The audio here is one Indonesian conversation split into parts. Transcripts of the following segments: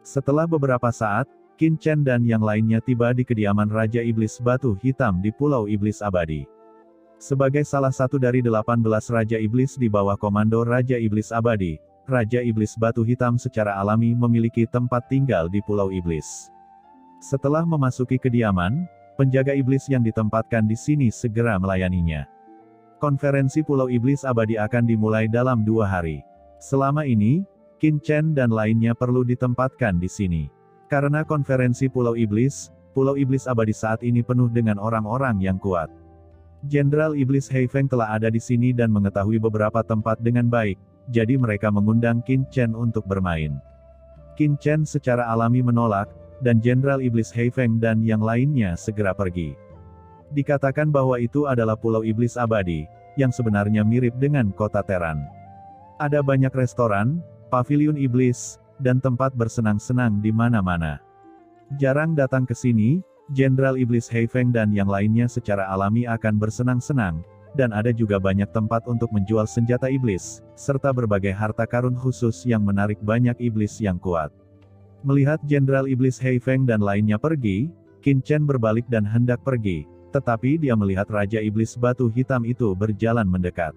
Setelah beberapa saat, Qin Chen dan yang lainnya tiba di kediaman Raja Iblis Batu Hitam di Pulau Iblis Abadi. Sebagai salah satu dari 18 Raja Iblis di bawah komando Raja Iblis Abadi, Raja Iblis Batu Hitam secara alami memiliki tempat tinggal di Pulau Iblis. Setelah memasuki kediaman, penjaga iblis yang ditempatkan di sini segera melayaninya. Konferensi Pulau Iblis Abadi akan dimulai dalam 2 hari. Selama ini, Qin Chen dan lainnya perlu ditempatkan di sini. Karena konferensi Pulau Iblis Abadi saat ini penuh dengan orang-orang yang kuat. Jenderal Iblis Hei Feng telah ada di sini dan mengetahui beberapa tempat dengan baik, jadi mereka mengundang Qin Chen untuk bermain. Qin Chen secara alami menolak, dan Jenderal Iblis Hei Feng dan yang lainnya segera pergi. Dikatakan bahwa itu adalah Pulau Iblis Abadi, yang sebenarnya mirip dengan kota Teran. Ada banyak restoran, pavilion iblis, dan tempat bersenang-senang di mana-mana. Jarang datang ke sini, Jenderal Iblis Hei Feng dan yang lainnya secara alami akan bersenang-senang, dan ada juga banyak tempat untuk menjual senjata iblis, serta berbagai harta karun khusus yang menarik banyak iblis yang kuat. Melihat Jenderal Iblis Hei Feng dan lainnya pergi, Qin Chen berbalik dan hendak pergi, tetapi dia melihat Raja Iblis Batu Hitam itu berjalan mendekat.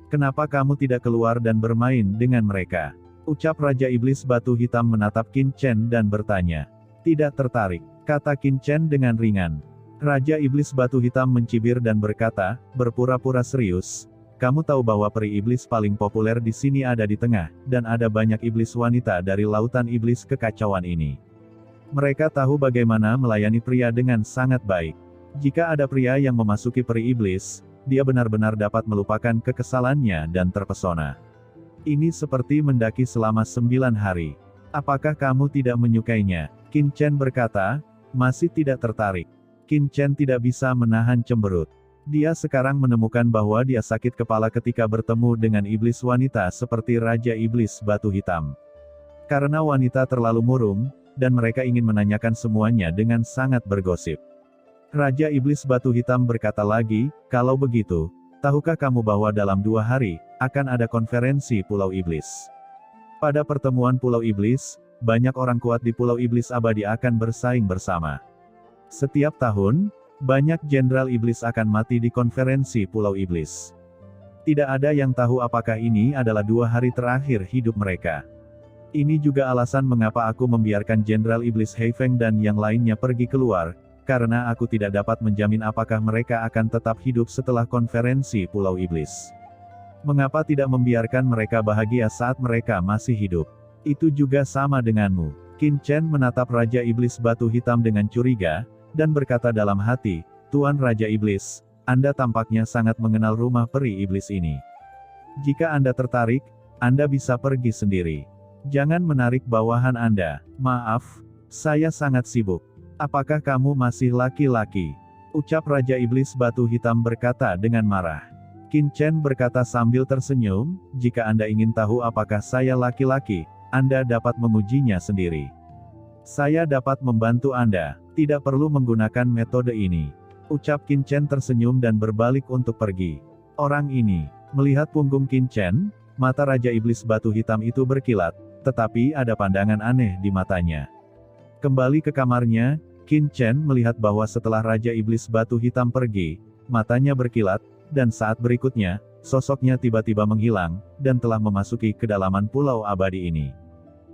"Kenapa kamu tidak keluar dan bermain dengan mereka?" ucap Raja Iblis Batu Hitam menatap Qin Chen dan bertanya. "Tidak tertarik," kata Qin Chen dengan ringan. Raja Iblis Batu Hitam mencibir dan berkata, berpura-pura serius, "Kamu tahu bahwa peri iblis paling populer di sini ada di tengah, dan ada banyak iblis wanita dari lautan iblis kekacauan ini. Mereka tahu bagaimana melayani pria dengan sangat baik. Jika ada pria yang memasuki peri iblis, dia benar-benar dapat melupakan kekesalannya dan terpesona. Ini seperti mendaki selama 9 hari. Apakah kamu tidak menyukainya?" Qin Chen berkata, masih tidak tertarik. Qin Chen tidak bisa menahan cemberut. Dia sekarang menemukan bahwa dia sakit kepala ketika bertemu dengan iblis wanita seperti Raja Iblis Batu Hitam. Karena wanita terlalu murung, dan mereka ingin menanyakan semuanya dengan sangat bergosip. Raja Iblis Batu Hitam berkata lagi, "Kalau begitu, tahukah kamu bahwa dalam 2 hari, akan ada konferensi Pulau Iblis? Pada pertemuan Pulau Iblis, banyak orang kuat di Pulau Iblis Abadi akan bersaing bersama. Setiap tahun, banyak jenderal iblis akan mati di konferensi Pulau Iblis. Tidak ada yang tahu apakah ini adalah 2 hari terakhir hidup mereka. Ini juga alasan mengapa aku membiarkan Jenderal Iblis Hei Feng dan yang lainnya pergi keluar, karena aku tidak dapat menjamin apakah mereka akan tetap hidup setelah konferensi Pulau Iblis. Mengapa tidak membiarkan mereka bahagia saat mereka masih hidup? Itu juga sama denganmu." Qin Chen menatap Raja Iblis Batu Hitam dengan curiga, dan berkata dalam hati, "Tuan Raja Iblis, Anda tampaknya sangat mengenal rumah peri iblis ini. Jika Anda tertarik, Anda bisa pergi sendiri. Jangan menarik bawahan Anda." "Maaf, saya sangat sibuk." "Apakah kamu masih laki-laki?" ucap Raja Iblis Batu Hitam berkata dengan marah. Qin Chen berkata sambil tersenyum, "Jika Anda ingin tahu apakah saya laki-laki, Anda dapat mengujinya sendiri. Saya dapat membantu Anda, tidak perlu menggunakan metode ini." Ucap Qin Chen tersenyum dan berbalik untuk pergi. Orang ini, melihat punggung Qin Chen, mata Raja Iblis Batu Hitam itu berkilat, tetapi ada pandangan aneh di matanya. Kembali ke kamarnya, Qin Chen melihat bahwa setelah Raja Iblis Batu Hitam pergi, matanya berkilat, dan saat berikutnya, sosoknya tiba-tiba menghilang, dan telah memasuki kedalaman Pulau Abadi ini.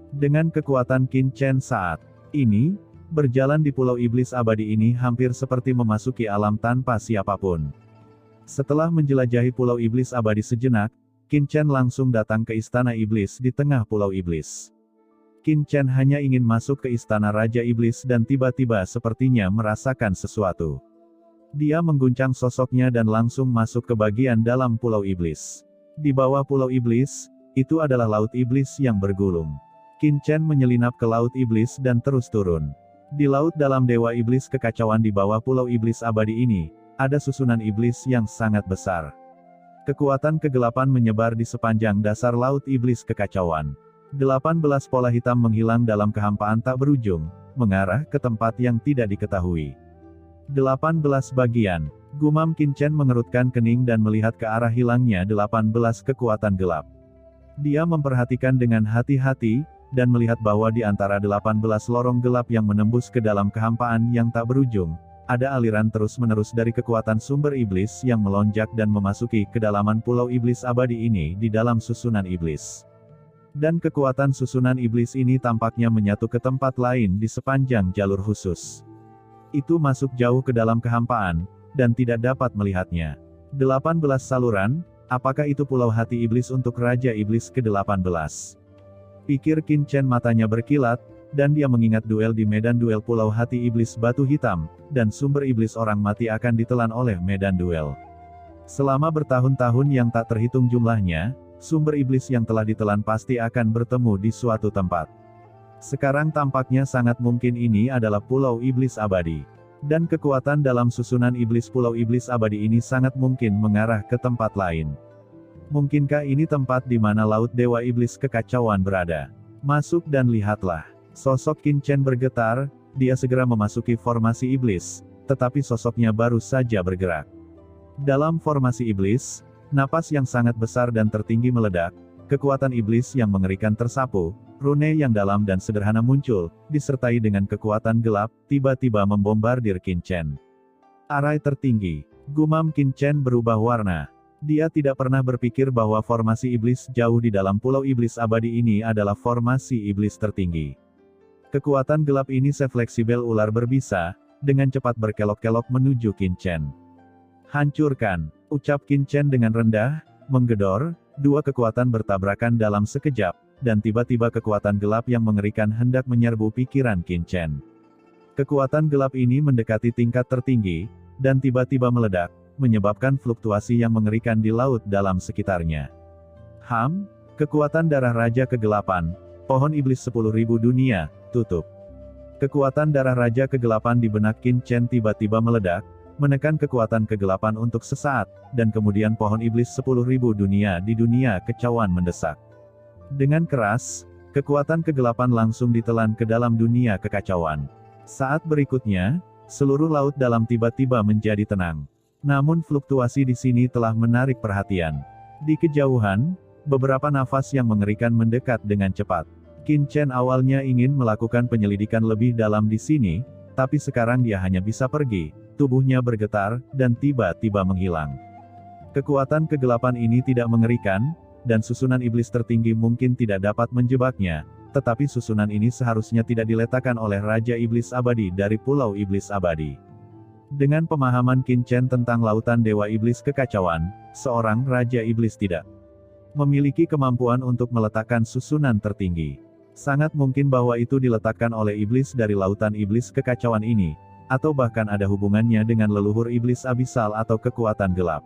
Dengan kekuatan Qin Chen saat ini, berjalan di Pulau Iblis Abadi ini hampir seperti memasuki alam tanpa siapapun. Setelah menjelajahi Pulau Iblis Abadi sejenak, Qin Chen langsung datang ke Istana Iblis di tengah Pulau Iblis. Qin Chen hanya ingin masuk ke Istana Raja Iblis dan tiba-tiba sepertinya merasakan sesuatu. Dia mengguncang sosoknya dan langsung masuk ke bagian dalam Pulau Iblis. Di bawah Pulau Iblis, itu adalah Laut Iblis yang bergulung. Qin Chen menyelinap ke Laut Iblis dan terus turun. Di laut dalam Dewa Iblis kekacauan di bawah Pulau Iblis Abadi ini, ada susunan iblis yang sangat besar. Kekuatan kegelapan menyebar di sepanjang dasar Laut Iblis kekacauan. 18 pola hitam menghilang dalam kehampaan tak berujung, mengarah ke tempat yang tidak diketahui. 18 bagian. Gumam Qin Chen mengerutkan kening dan melihat ke arah hilangnya 18 kekuatan gelap. Dia memperhatikan dengan hati-hati, dan melihat bahwa di antara 18 lorong gelap yang menembus ke dalam kehampaan yang tak berujung, ada aliran terus-menerus dari kekuatan sumber iblis yang melonjak dan memasuki kedalaman pulau iblis abadi ini di dalam susunan iblis. Dan kekuatan susunan iblis ini tampaknya menyatu ke tempat lain di sepanjang jalur khusus. Itu masuk jauh ke dalam kehampaan, dan tidak dapat melihatnya. 18 saluran, apakah itu pulau hati iblis untuk Raja Iblis ke-18? Pikir Qin Chen, matanya berkilat, dan dia mengingat duel di medan duel pulau hati iblis batu hitam, dan sumber iblis orang mati akan ditelan oleh medan duel. Selama bertahun-tahun yang tak terhitung jumlahnya, sumber iblis yang telah ditelan pasti akan bertemu di suatu tempat. Sekarang tampaknya sangat mungkin ini adalah pulau iblis abadi. Dan kekuatan dalam susunan iblis pulau iblis abadi ini sangat mungkin mengarah ke tempat lain. Mungkinkah ini tempat di mana laut dewa iblis kekacauan berada? Masuk dan lihatlah. Sosok Qin Chen bergetar, dia segera memasuki formasi iblis, tetapi sosoknya baru saja bergerak. Dalam formasi iblis, napas yang sangat besar dan tertinggi meledak, kekuatan iblis yang mengerikan tersapu, rune yang dalam dan sederhana muncul, disertai dengan kekuatan gelap, tiba-tiba membombardir Qin Chen. Arai tertinggi. Gumam Qin Chen berubah warna. Dia tidak pernah berpikir bahwa formasi iblis jauh di dalam pulau iblis abadi ini adalah formasi iblis tertinggi. Kekuatan gelap ini sefleksibel ular berbisa, dengan cepat berkelok-kelok menuju Qin Chen. Hancurkan, ucap Qin Chen dengan rendah, menggedor, dua kekuatan bertabrakan dalam sekejap, dan tiba-tiba kekuatan gelap yang mengerikan hendak menyerbu pikiran Qin Chen. Kekuatan gelap ini mendekati tingkat tertinggi, dan tiba-tiba meledak, menyebabkan fluktuasi yang mengerikan di laut dalam sekitarnya. Kekuatan darah raja kegelapan, pohon iblis 10.000 dunia, tutup. Kekuatan darah raja kegelapan di benak Qin Chen tiba-tiba meledak, menekan kekuatan kegelapan untuk sesaat, dan kemudian pohon iblis 10.000 dunia di dunia kekacauan mendesak. Dengan keras, kekuatan kegelapan langsung ditelan ke dalam dunia kekacauan. Saat berikutnya, seluruh laut dalam tiba-tiba menjadi tenang. Namun fluktuasi di sini telah menarik perhatian. Di kejauhan, beberapa nafas yang mengerikan mendekat dengan cepat. Qin Chen awalnya ingin melakukan penyelidikan lebih dalam di sini, tapi sekarang dia hanya bisa pergi, tubuhnya bergetar, dan tiba-tiba menghilang. Kekuatan kegelapan ini tidak mengerikan, dan susunan iblis tertinggi mungkin tidak dapat menjebaknya, tetapi susunan ini seharusnya tidak diletakkan oleh Raja Iblis Abadi dari Pulau Iblis Abadi. Dengan pemahaman Qin Chen tentang lautan Dewa Iblis Kekacauan, seorang Raja Iblis tidak memiliki kemampuan untuk meletakkan susunan tertinggi. Sangat mungkin bahwa itu diletakkan oleh iblis dari lautan Iblis Kekacauan ini, atau bahkan ada hubungannya dengan leluhur iblis abisal atau kekuatan gelap.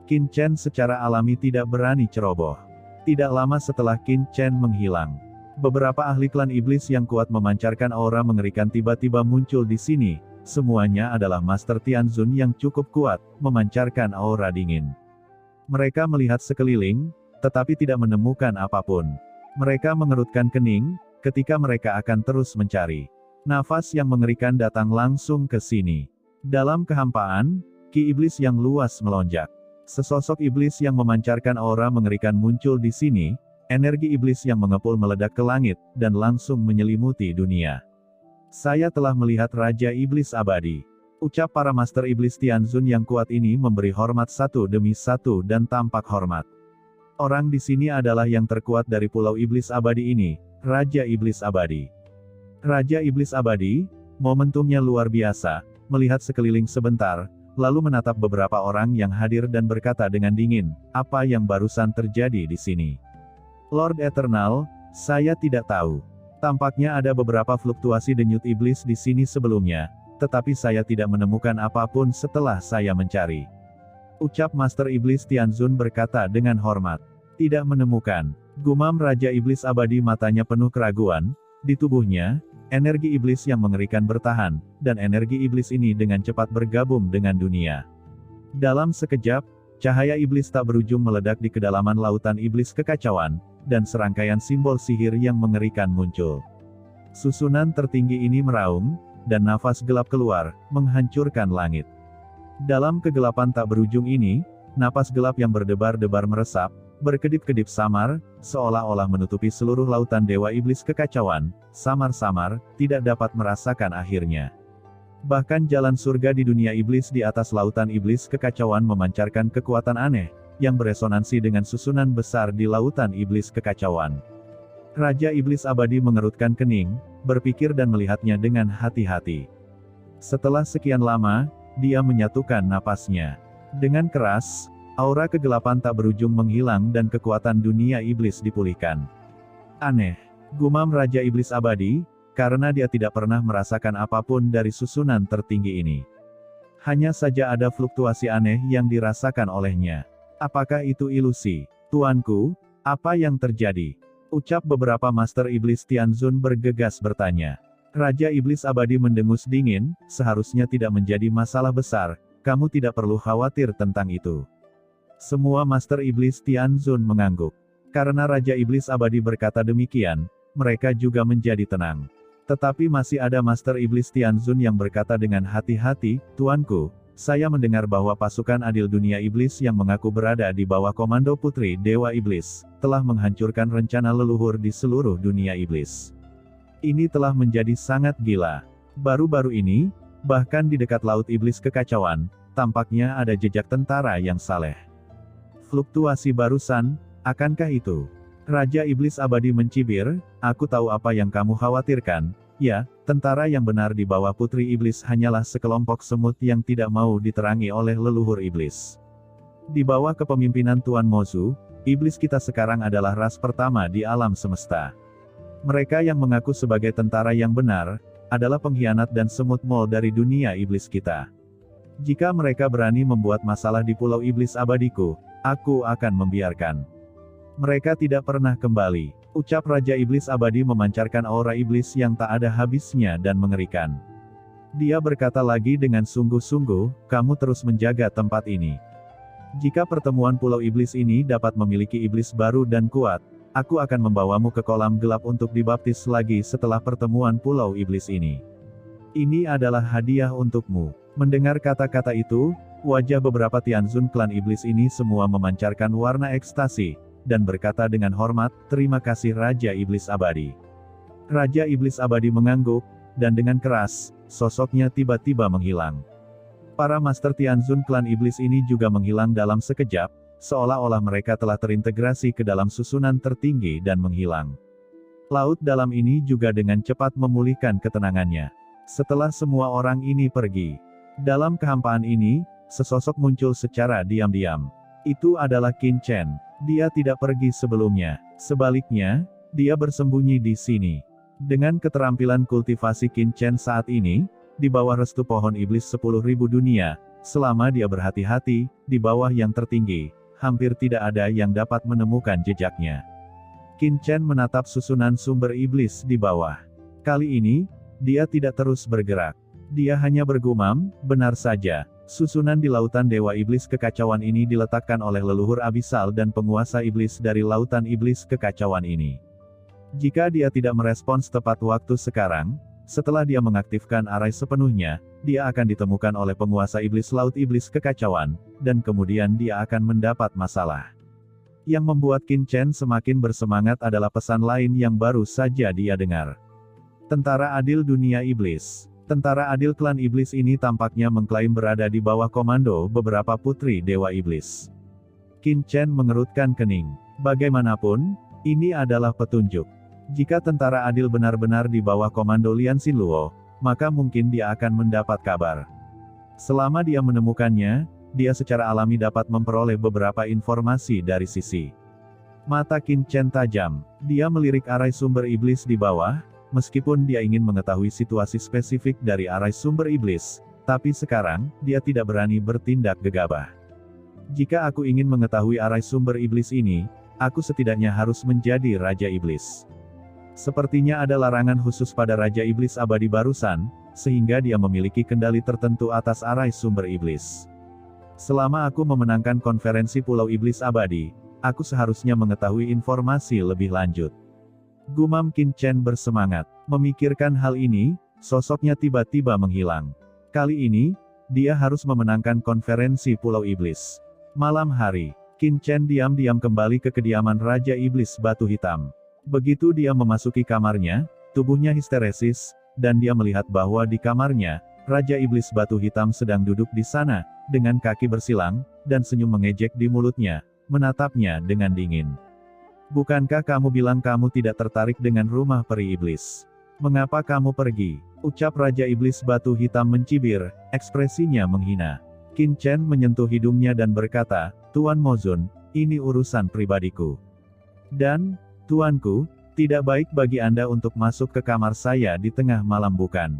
Qin Chen secara alami tidak berani ceroboh. Tidak lama setelah Qin Chen menghilang, beberapa ahli klan iblis yang kuat memancarkan aura mengerikan tiba-tiba muncul di sini. Semuanya adalah Master Tianzun yang cukup kuat, memancarkan aura dingin. Mereka melihat sekeliling, tetapi tidak menemukan apapun. Mereka mengerutkan kening, ketika mereka akan terus mencari. Nafas yang mengerikan datang langsung ke sini. Dalam kehampaan, ki iblis yang luas melonjak. Sesosok iblis yang memancarkan aura mengerikan muncul di sini, energi iblis yang mengepul meledak ke langit, dan langsung menyelimuti dunia. Saya telah melihat Raja Iblis Abadi. Ucap para Master Iblis Tianzun yang kuat ini memberi hormat satu demi satu dan tampak hormat. Orang di sini adalah yang terkuat dari Pulau Iblis Abadi ini, Raja Iblis Abadi. Raja Iblis Abadi, momentumnya luar biasa, melihat sekeliling sebentar, lalu menatap beberapa orang yang hadir dan berkata dengan dingin, apa yang barusan terjadi di sini? Lord Eternal, saya tidak tahu. Tampaknya ada beberapa fluktuasi denyut iblis di sini sebelumnya, tetapi saya tidak menemukan apapun setelah saya mencari. Ucap Master Iblis Tianzun berkata dengan hormat. Tidak menemukan. Gumam Raja Iblis Abadi, matanya penuh keraguan. Di tubuhnya, energi iblis yang mengerikan bertahan, dan energi iblis ini dengan cepat bergabung dengan dunia. Dalam sekejap, cahaya iblis tak berujung meledak di kedalaman lautan iblis kekacauan, dan serangkaian simbol sihir yang mengerikan muncul. Susunan tertinggi ini meraung, dan nafas gelap keluar, menghancurkan langit. Dalam kegelapan tak berujung ini, napas gelap yang berdebar-debar meresap, berkedip-kedip samar, seolah-olah menutupi seluruh lautan Dewa Iblis Kekacauan, samar-samar, tidak dapat merasakan akhirnya. Bahkan jalan surga di dunia iblis di atas lautan iblis kekacauan memancarkan kekuatan aneh, yang beresonansi dengan susunan besar di lautan iblis kekacauan. Raja Iblis Abadi mengerutkan kening, berpikir dan melihatnya dengan hati-hati. Setelah sekian lama, dia menyatukan napasnya. Dengan keras, aura kegelapan tak berujung menghilang dan kekuatan dunia iblis dipulihkan. Aneh, gumam Raja Iblis Abadi, karena dia tidak pernah merasakan apapun dari susunan tertinggi ini. Hanya saja ada fluktuasi aneh yang dirasakan olehnya. Apakah itu ilusi? Tuanku, apa yang terjadi? Ucap beberapa Master Iblis Tianzun bergegas bertanya. Raja Iblis Abadi mendengus dingin, seharusnya tidak menjadi masalah besar. Kamu tidak perlu khawatir tentang itu. Semua Master Iblis Tianzun mengangguk. Karena Raja Iblis Abadi berkata demikian, mereka juga menjadi tenang. Tetapi masih ada Master Iblis Tianzun yang berkata dengan hati-hati, Tuanku, saya mendengar bahwa pasukan adil dunia iblis yang mengaku berada di bawah komando Putri Dewa Iblis, telah menghancurkan rencana leluhur di seluruh dunia iblis. Ini telah menjadi sangat gila. Baru-baru ini, bahkan di dekat Laut Iblis Kekacauan, tampaknya ada jejak tentara yang saleh. Fluktuasi barusan, akankah itu? Raja Iblis Abadi mencibir, aku tahu apa yang kamu khawatirkan. Ya, tentara yang benar di bawah Putri Iblis hanyalah sekelompok semut yang tidak mau diterangi oleh leluhur iblis. Di bawah kepemimpinan Tuan Mozu, iblis kita sekarang adalah ras pertama di alam semesta. Mereka yang mengaku sebagai tentara yang benar, adalah pengkhianat dan semut mol dari dunia iblis kita. Jika mereka berani membuat masalah di Pulau Iblis Abadiku, aku akan membiarkan. Mereka tidak pernah kembali. Ucap Raja Iblis Abadi memancarkan aura iblis yang tak ada habisnya dan mengerikan. Dia berkata lagi dengan sungguh-sungguh, kamu terus menjaga tempat ini. Jika pertemuan Pulau Iblis ini dapat memiliki iblis baru dan kuat, aku akan membawamu ke kolam gelap untuk dibaptis lagi setelah pertemuan Pulau Iblis ini. Ini adalah hadiah untukmu. Mendengar kata-kata itu, wajah beberapa Tianzun klan iblis ini semua memancarkan warna ekstasi, dan berkata dengan hormat, terima kasih Raja Iblis Abadi. Raja Iblis Abadi mengangguk, dan dengan keras, sosoknya tiba-tiba menghilang. Para Master Tianzun klan iblis ini juga menghilang dalam sekejap, seolah-olah mereka telah terintegrasi ke dalam susunan tertinggi dan menghilang. Laut dalam ini juga dengan cepat memulihkan ketenangannya. Setelah semua orang ini pergi, dalam kehampaan ini, sesosok muncul secara diam-diam. Itu adalah Qin Chen. Dia tidak pergi sebelumnya. Sebaliknya, dia bersembunyi di sini. Dengan keterampilan kultivasi Qin Chen saat ini, di bawah restu pohon iblis 10.000 dunia, selama dia berhati-hati, di bawah yang tertinggi, hampir tidak ada yang dapat menemukan jejaknya. Qin Chen menatap susunan sumber iblis di bawah. Kali ini, dia tidak terus bergerak. Dia hanya bergumam, benar saja, susunan di lautan Dewa Iblis Kekacauan ini diletakkan oleh leluhur abisal dan penguasa iblis dari lautan iblis kekacauan ini. Jika dia tidak merespons tepat waktu sekarang, setelah dia mengaktifkan arai sepenuhnya, dia akan ditemukan oleh penguasa iblis Laut Iblis Kekacauan, dan kemudian dia akan mendapat masalah. Yang membuat Qin Chen semakin bersemangat adalah pesan lain yang baru saja dia dengar. Tentara adil dunia iblis. Tentara adil klan iblis ini tampaknya mengklaim berada di bawah komando beberapa putri dewa iblis. Qin Chen mengerutkan kening. Bagaimanapun, ini adalah petunjuk. Jika tentara adil benar-benar di bawah komando Lian Xinluo, maka mungkin dia akan mendapat kabar. Selama dia menemukannya, dia secara alami dapat memperoleh beberapa informasi dari sisi. Mata Qin Chen tajam. Dia melirik arai sumber iblis di bawah, meskipun dia ingin mengetahui situasi spesifik dari arai sumber iblis, tapi sekarang, dia tidak berani bertindak gegabah. Jika aku ingin mengetahui arai sumber iblis ini, aku setidaknya harus menjadi Raja Iblis. Sepertinya ada larangan khusus pada Raja Iblis Abadi barusan, sehingga dia memiliki kendali tertentu atas arai sumber iblis. Selama aku memenangkan konferensi Pulau Iblis Abadi, aku seharusnya mengetahui informasi lebih lanjut. Gumam Qin Chen bersemangat. Memikirkan hal ini, sosoknya tiba-tiba menghilang. Kali ini, dia harus memenangkan konferensi Pulau Iblis. Malam hari, Qin Chen diam-diam kembali ke kediaman Raja Iblis Batu Hitam. Begitu dia memasuki kamarnya, tubuhnya histeresis, dan dia melihat bahwa di kamarnya, Raja Iblis Batu Hitam sedang duduk di sana, dengan kaki bersilang, dan senyum mengejek di mulutnya, menatapnya dengan dingin. "Bukankah kamu bilang kamu tidak tertarik dengan rumah peri iblis? Mengapa kamu pergi?" ucap Raja Iblis Batu Hitam mencibir, ekspresinya menghina. Qin Chen menyentuh hidungnya dan berkata, "Tuan Mozun, ini urusan pribadiku. Dan, tuanku, tidak baik bagi Anda untuk masuk ke kamar saya di tengah malam bukan?"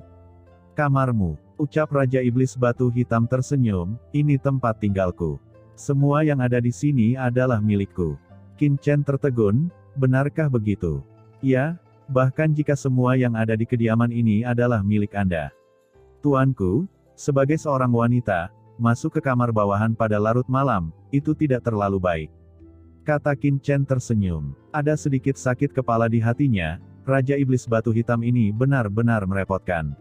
"Kamarmu," ucap Raja Iblis Batu Hitam tersenyum, "ini tempat tinggalku. Semua yang ada di sini adalah milikku." Qin Chen tertegun, "Benarkah begitu?" "Ya, bahkan jika semua yang ada di kediaman ini adalah milik Anda." "Tuanku, sebagai seorang wanita, masuk ke kamar bawahan pada larut malam, itu tidak terlalu baik," kata Qin Chen tersenyum. Ada sedikit sakit kepala di hatinya, Raja Iblis Batu Hitam ini benar-benar merepotkan.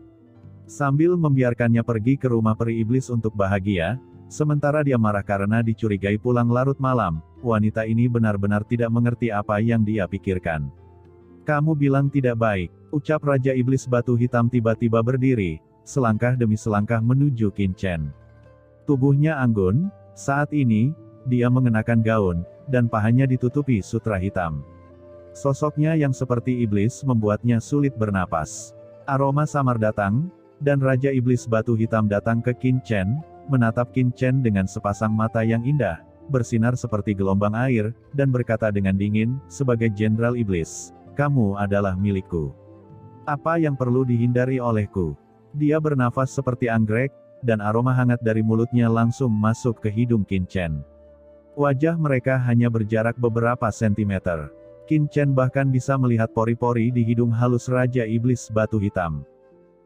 Sambil membiarkannya pergi ke rumah peri iblis untuk bahagia, sementara dia marah karena dicurigai pulang larut malam, wanita ini benar-benar tidak mengerti apa yang dia pikirkan. "Kamu bilang tidak baik," ucap Raja Iblis Batu Hitam tiba-tiba berdiri, selangkah demi selangkah menuju Qin Chen. Tubuhnya anggun, saat ini, dia mengenakan gaun, dan pahanya ditutupi sutra hitam. Sosoknya yang seperti iblis membuatnya sulit bernapas. Aroma samar datang, dan Raja Iblis Batu Hitam datang ke Qin Chen, menatap Qin Chen dengan sepasang mata yang indah, bersinar seperti gelombang air, dan berkata dengan dingin, "Sebagai Jenderal Iblis, kamu adalah milikku. Apa yang perlu dihindari olehku?" Dia bernafas seperti anggrek, dan aroma hangat dari mulutnya langsung masuk ke hidung Qin Chen. Wajah mereka hanya berjarak beberapa sentimeter. Qin Chen bahkan bisa melihat pori-pori di hidung halus Raja Iblis Batu Hitam.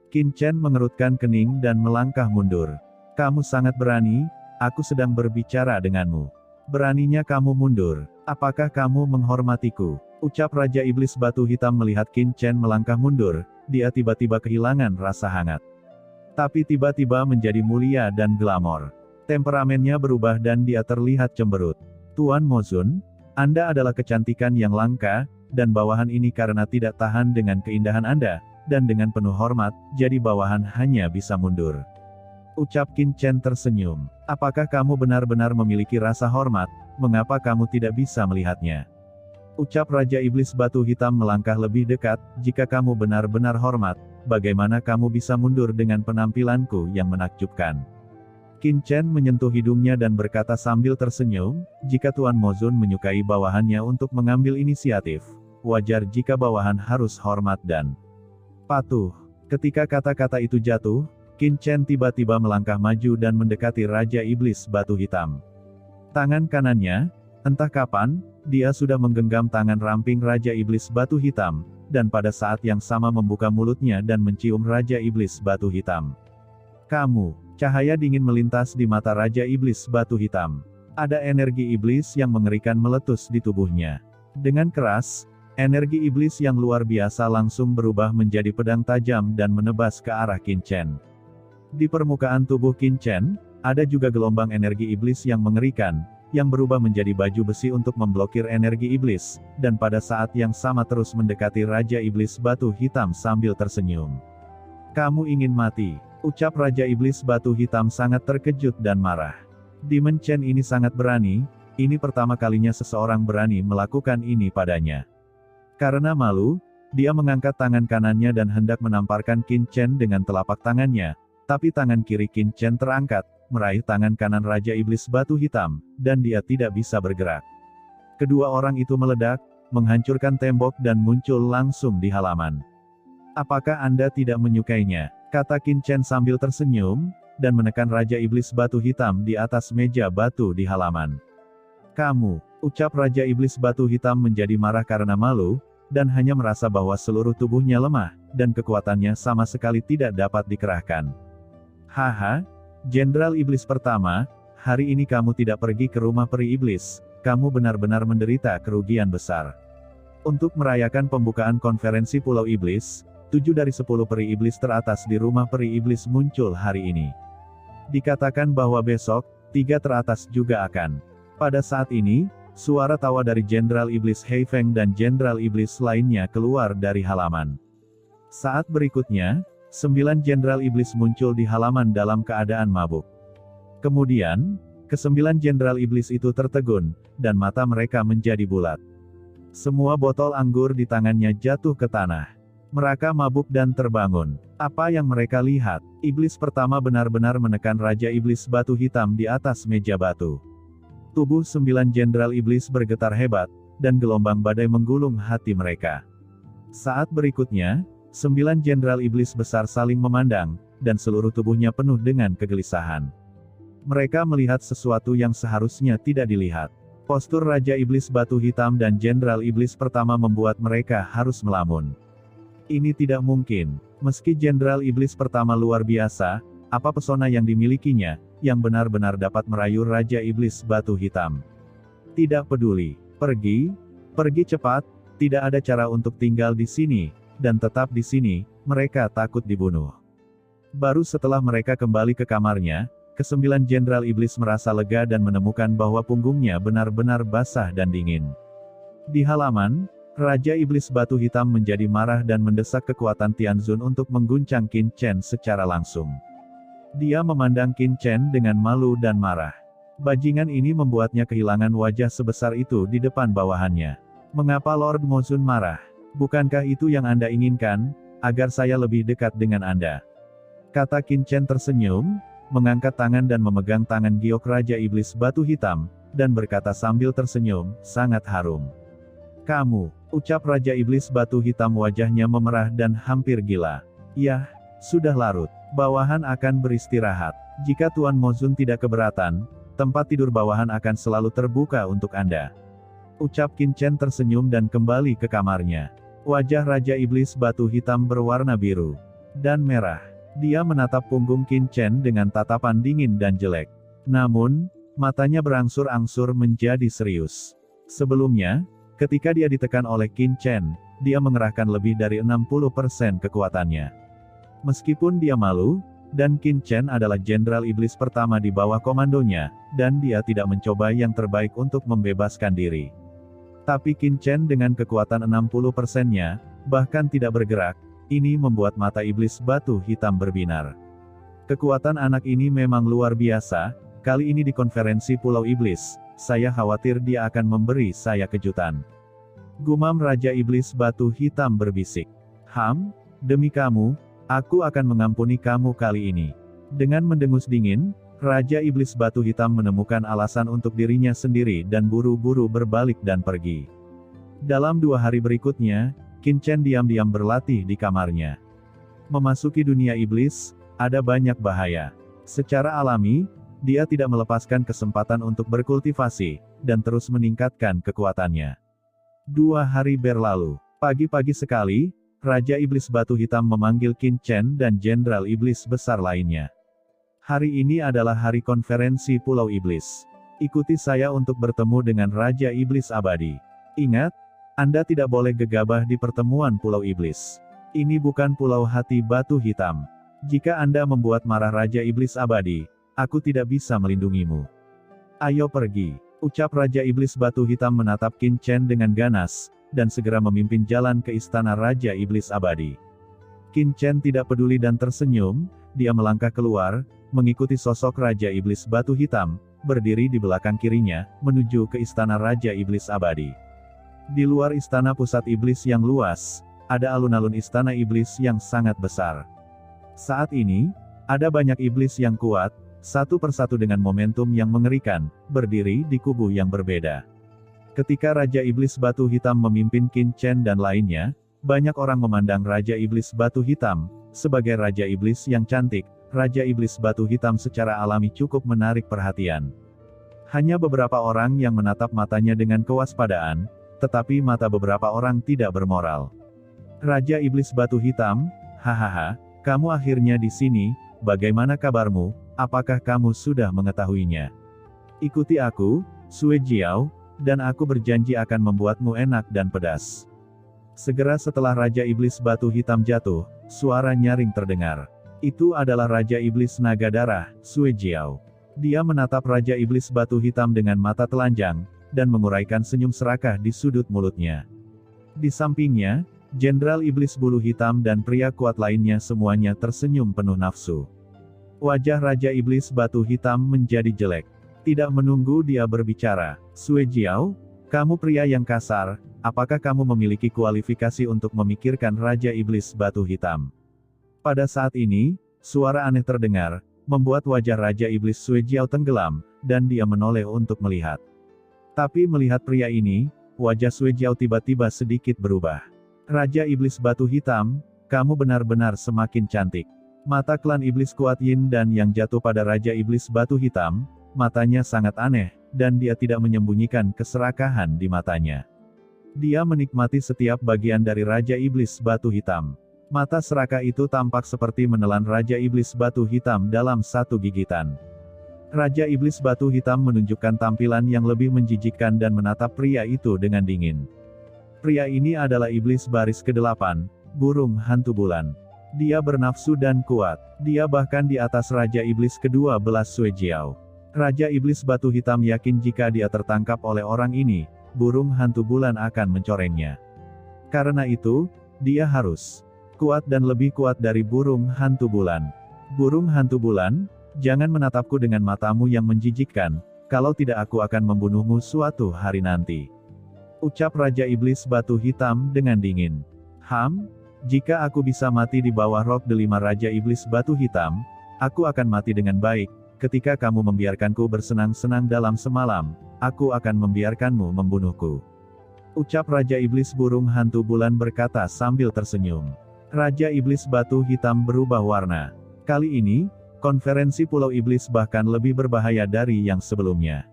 Qin Chen mengerutkan kening dan melangkah mundur. "Kamu sangat berani, aku sedang berbicara denganmu. Beraninya kamu mundur. Apakah kamu menghormatiku?" ucap Raja Iblis Batu Hitam melihat Qin Chen melangkah mundur, dia tiba-tiba kehilangan rasa hangat. Tapi tiba-tiba menjadi mulia dan glamor. Temperamennya berubah dan dia terlihat cemberut. "Tuan Mozun, Anda adalah kecantikan yang langka, dan bawahan ini karena tidak tahan dengan keindahan Anda, dan dengan penuh hormat, jadi bawahan hanya bisa mundur," ucap Qin Chen tersenyum. "Apakah kamu benar-benar memiliki rasa hormat, mengapa kamu tidak bisa melihatnya?" ucap Raja Iblis Batu Hitam melangkah lebih dekat, "Jika kamu benar-benar hormat, bagaimana kamu bisa mundur dengan penampilanku yang menakjubkan?" Qin Chen menyentuh hidungnya dan berkata sambil tersenyum, "Jika Tuan Mozun menyukai bawahannya untuk mengambil inisiatif, wajar jika bawahan harus hormat dan patuh." Ketika kata-kata itu jatuh, Qin Chen tiba-tiba melangkah maju dan mendekati Raja Iblis Batu Hitam. Tangan kanannya, entah kapan, dia sudah menggenggam tangan ramping Raja Iblis Batu Hitam, dan pada saat yang sama membuka mulutnya dan mencium Raja Iblis Batu Hitam. "Kamu." Cahaya dingin melintas di mata Raja Iblis Batu Hitam. Ada energi iblis yang mengerikan meletus di tubuhnya. Dengan keras, energi iblis yang luar biasa langsung berubah menjadi pedang tajam dan menebas ke arah Qin Chen. Di permukaan tubuh Qin Chen, ada juga gelombang energi iblis yang mengerikan, yang berubah menjadi baju besi untuk memblokir energi iblis, dan pada saat yang sama terus mendekati Raja Iblis Batu Hitam sambil tersenyum. "Kamu ingin mati," ucap Raja Iblis Batu Hitam sangat terkejut dan marah. Demon Chen ini sangat berani, ini pertama kalinya seseorang berani melakukan ini padanya. Karena malu, dia mengangkat tangan kanannya dan hendak menamparkan Qin Chen dengan telapak tangannya, tapi tangan kiri Qin Chen terangkat, meraih tangan kanan Raja Iblis Batu Hitam, dan dia tidak bisa bergerak. Kedua orang itu meledak, menghancurkan tembok dan muncul langsung di halaman. "Apakah Anda tidak menyukainya?" kata Qin Chen sambil tersenyum, dan menekan Raja Iblis Batu Hitam di atas meja batu di halaman. "Kamu," ucap Raja Iblis Batu Hitam menjadi marah karena malu, dan hanya merasa bahwa seluruh tubuhnya lemah, dan kekuatannya sama sekali tidak dapat dikerahkan. "Haha, Jenderal Iblis pertama, hari ini kamu tidak pergi ke rumah peri iblis, kamu benar-benar menderita kerugian besar." Untuk merayakan pembukaan konferensi Pulau Iblis, 7 dari 10 peri iblis teratas di rumah peri iblis muncul hari ini. Dikatakan bahwa besok, 3 teratas juga akan Pada saat ini, suara tawa dari Jenderal Iblis Hei Feng dan Jenderal Iblis lainnya keluar dari halaman. Saat berikutnya, 9 Jenderal Iblis muncul di halaman dalam keadaan mabuk. Kemudian, ke-9 Jenderal Iblis itu tertegun, dan mata mereka menjadi bulat. Semua botol anggur di tangannya jatuh ke tanah. Mereka mabuk dan terbangun. Apa yang mereka lihat? Iblis pertama benar-benar menekan Raja Iblis Batu Hitam di atas meja batu. Tubuh 9 Jenderal Iblis bergetar hebat, dan gelombang badai menggulung hati mereka. Saat berikutnya, 9 Jenderal Iblis besar saling memandang, dan seluruh tubuhnya penuh dengan kegelisahan. Mereka melihat sesuatu yang seharusnya tidak dilihat. Postur Raja Iblis Batu Hitam dan Jenderal Iblis pertama membuat mereka harus melamun. Ini tidak mungkin. Meski Jenderal Iblis pertama luar biasa, apa pesona yang dimilikinya, yang benar-benar dapat merayu Raja Iblis Batu Hitam? Tidak peduli. Pergi cepat, tidak ada cara untuk tinggal di sini, dan tetap di sini, mereka takut dibunuh. Baru setelah mereka kembali ke kamarnya, ke-9 Jenderal Iblis merasa lega dan menemukan bahwa punggungnya benar-benar basah dan dingin. Di halaman, Raja Iblis Batu Hitam menjadi marah dan mendesak kekuatan Tianzun untuk mengguncang Qin Chen secara langsung. Dia memandang Qin Chen dengan malu dan marah. Bajingan ini membuatnya kehilangan wajah sebesar itu di depan bawahannya. Mengapa Lord Mozun marah? Bukankah itu yang Anda inginkan, agar saya lebih dekat dengan Anda? Kata Qin Chen tersenyum, mengangkat tangan dan memegang tangan giok Raja Iblis Batu Hitam, dan berkata sambil tersenyum, sangat harum. Kamu, ucap Raja Iblis Batu Hitam wajahnya memerah dan hampir gila. Yah, sudah larut. Bawahan akan beristirahat. Jika Tuan Mozun tidak keberatan, tempat tidur bawahan akan selalu terbuka untuk Anda. Ucap Qin Chen tersenyum dan kembali ke kamarnya. Wajah Raja Iblis Batu Hitam berwarna biru dan merah. Dia menatap punggung Qin Chen dengan tatapan dingin dan jelek. Namun, matanya berangsur-angsur menjadi serius. Sebelumnya, ketika dia ditekan oleh Qin Chen, dia mengerahkan lebih dari 60% kekuatannya. Meskipun dia malu, dan Qin Chen adalah Jenderal Iblis pertama di bawah komandonya, dan dia tidak mencoba yang terbaik untuk membebaskan diri. Tapi Qin Chen dengan kekuatan 60%-nya, bahkan tidak bergerak. Ini membuat mata Iblis Batu Hitam berbinar. Kekuatan anak ini memang luar biasa, kali ini di konferensi Pulau Iblis, saya khawatir dia akan memberi saya kejutan. Gumam Raja Iblis Batu Hitam berbisik. Demi kamu, aku akan mengampuni kamu kali ini. Dengan mendengus dingin, Raja Iblis Batu Hitam menemukan alasan untuk dirinya sendiri dan buru-buru berbalik dan pergi. Dalam 2 hari berikutnya, Qin Chen diam-diam berlatih di kamarnya. Memasuki dunia iblis, ada banyak bahaya. Secara alami, dia tidak melepaskan kesempatan untuk berkultivasi, dan terus meningkatkan kekuatannya. 2 hari berlalu. Pagi-pagi sekali, Raja Iblis Batu Hitam memanggil Qin Chen dan Jenderal Iblis besar lainnya. Hari ini adalah hari konferensi Pulau Iblis. Ikuti saya untuk bertemu dengan Raja Iblis Abadi. Ingat, Anda tidak boleh gegabah di pertemuan Pulau Iblis. Ini bukan Pulau Hati Batu Hitam. Jika Anda membuat marah Raja Iblis Abadi, aku tidak bisa melindungimu. Ayo pergi, ucap Raja Iblis Batu Hitam menatap Qin Chen dengan ganas, dan segera memimpin jalan ke istana Raja Iblis Abadi. Qin Chen tidak peduli dan tersenyum, dia melangkah keluar, mengikuti sosok Raja Iblis Batu Hitam, berdiri di belakang kirinya, menuju ke istana Raja Iblis Abadi. Di luar istana pusat iblis yang luas, ada alun-alun istana iblis yang sangat besar. Saat ini, ada banyak iblis yang kuat, satu persatu dengan momentum yang mengerikan, berdiri di kubu yang berbeda. Ketika Raja Iblis Batu Hitam memimpin Qin Chen dan lainnya, banyak orang memandang Raja Iblis Batu Hitam sebagai Raja Iblis yang cantik. Raja Iblis Batu Hitam secara alami cukup menarik perhatian. Hanya beberapa orang yang menatap matanya dengan kewaspadaan, tetapi mata beberapa orang tidak bermoral. Raja Iblis Batu Hitam, hahaha, kamu akhirnya di sini, bagaimana kabarmu, apakah kamu sudah mengetahuinya? Ikuti aku, Sue Jiao, dan aku berjanji akan membuatmu enak dan pedas. Segera setelah Raja Iblis Batu Hitam jatuh, suara nyaring terdengar. Itu adalah Raja Iblis Naga Darah, Sue Jiao. Dia menatap Raja Iblis Batu Hitam dengan mata telanjang, dan menguraikan senyum serakah di sudut mulutnya. Di sampingnya, Jenderal Iblis Bulu Hitam dan pria kuat lainnya semuanya tersenyum penuh nafsu. Wajah Raja Iblis Batu Hitam menjadi jelek. Tidak menunggu dia berbicara, "Sue Jiao, kamu pria yang kasar, apakah kamu memiliki kualifikasi untuk memikirkan Raja Iblis Batu Hitam?" Pada saat ini, suara aneh terdengar, membuat wajah Raja Iblis Sue Jiao tenggelam, dan dia menoleh untuk melihat. Tapi melihat pria ini, wajah Sue Jiao tiba-tiba sedikit berubah. "Raja Iblis Batu Hitam, kamu benar-benar semakin cantik." Mata klan Iblis Kuat Yin dan yang jatuh pada Raja Iblis Batu Hitam, matanya sangat aneh, dan dia tidak menyembunyikan keserakahan di matanya. Dia menikmati setiap bagian dari Raja Iblis Batu Hitam. Mata serakah itu tampak seperti menelan Raja Iblis Batu Hitam dalam satu gigitan. Raja Iblis Batu Hitam menunjukkan tampilan yang lebih menjijikkan dan menatap pria itu dengan dingin. Pria ini adalah Iblis Baris ke-8, burung hantu bulan. Dia bernafsu dan kuat. Dia bahkan di atas Raja Iblis ke-12 Sue Jiao. Raja Iblis Batu Hitam yakin jika dia tertangkap oleh orang ini, burung hantu bulan akan mencorengnya. Karena itu, dia harus kuat dan lebih kuat dari burung hantu bulan. "Burung hantu bulan, jangan menatapku dengan matamu yang menjijikkan, kalau tidak aku akan membunuhmu suatu hari nanti," ucap Raja Iblis Batu Hitam dengan dingin. Jika aku bisa mati di bawah rok delima Raja Iblis Batu Hitam, aku akan mati dengan baik. Ketika kamu membiarkanku bersenang-senang dalam semalam, aku akan membiarkanmu membunuhku," ucap Raja Iblis Burung Hantu Bulan berkata sambil tersenyum. Raja Iblis Batu Hitam berubah warna. Kali ini, konferensi Pulau Iblis bahkan lebih berbahaya dari yang sebelumnya.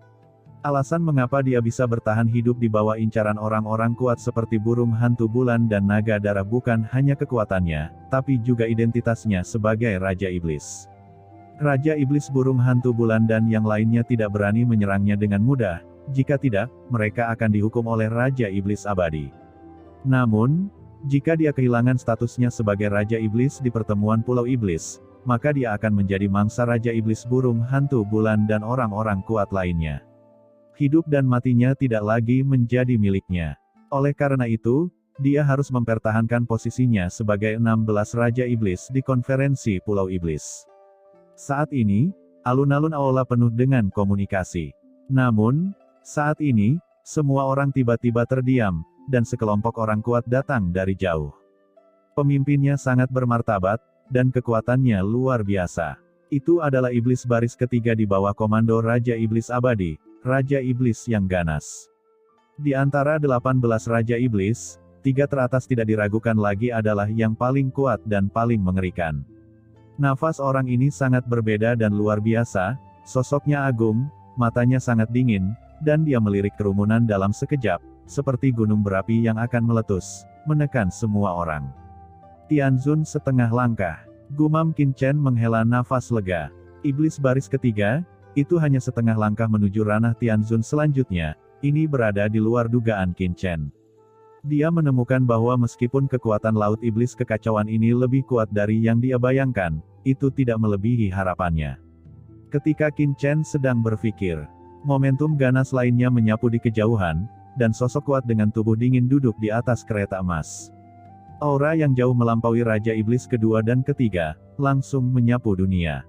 Alasan mengapa dia bisa bertahan hidup di bawah incaran orang-orang kuat seperti burung hantu bulan dan naga darah bukan hanya kekuatannya, tapi juga identitasnya sebagai Raja Iblis. Raja Iblis Burung Hantu Bulan dan yang lainnya tidak berani menyerangnya dengan mudah, jika tidak, mereka akan dihukum oleh Raja Iblis Abadi. Namun, jika dia kehilangan statusnya sebagai Raja Iblis di pertemuan Pulau Iblis, maka dia akan menjadi mangsa Raja Iblis Burung Hantu Bulan dan orang-orang kuat lainnya. Hidup dan matinya tidak lagi menjadi miliknya. Oleh karena itu, dia harus mempertahankan posisinya sebagai 16 Raja Iblis di konferensi Pulau Iblis. Saat ini, alun-alun aula penuh dengan komunikasi. Namun, saat ini, semua orang tiba-tiba terdiam, dan sekelompok orang kuat datang dari jauh. Pemimpinnya sangat bermartabat, dan kekuatannya luar biasa. Itu adalah Iblis Baris ketiga di bawah komando Raja Iblis Abadi, Raja Iblis yang ganas. Di antara 18 Raja Iblis, 3 teratas tidak diragukan lagi adalah yang paling kuat dan paling mengerikan. Nafas orang ini sangat berbeda dan luar biasa, sosoknya agung, matanya sangat dingin, dan dia melirik kerumunan dalam sekejap, seperti gunung berapi yang akan meletus, menekan semua orang. "Tianzun setengah langkah," gumam Qin Chen menghela nafas lega. Iblis Baris ketiga, itu hanya setengah langkah menuju ranah Tianzun selanjutnya, ini berada di luar dugaan Qin Chen. Dia menemukan bahwa meskipun kekuatan Laut Iblis kekacauan ini lebih kuat dari yang dia bayangkan, itu tidak melebihi harapannya. Ketika Qin Chen sedang berpikir, momentum ganas lainnya menyapu di kejauhan, dan sosok kuat dengan tubuh dingin duduk di atas kereta emas. Aura yang jauh melampaui Raja Iblis kedua dan ketiga, langsung menyapu dunia.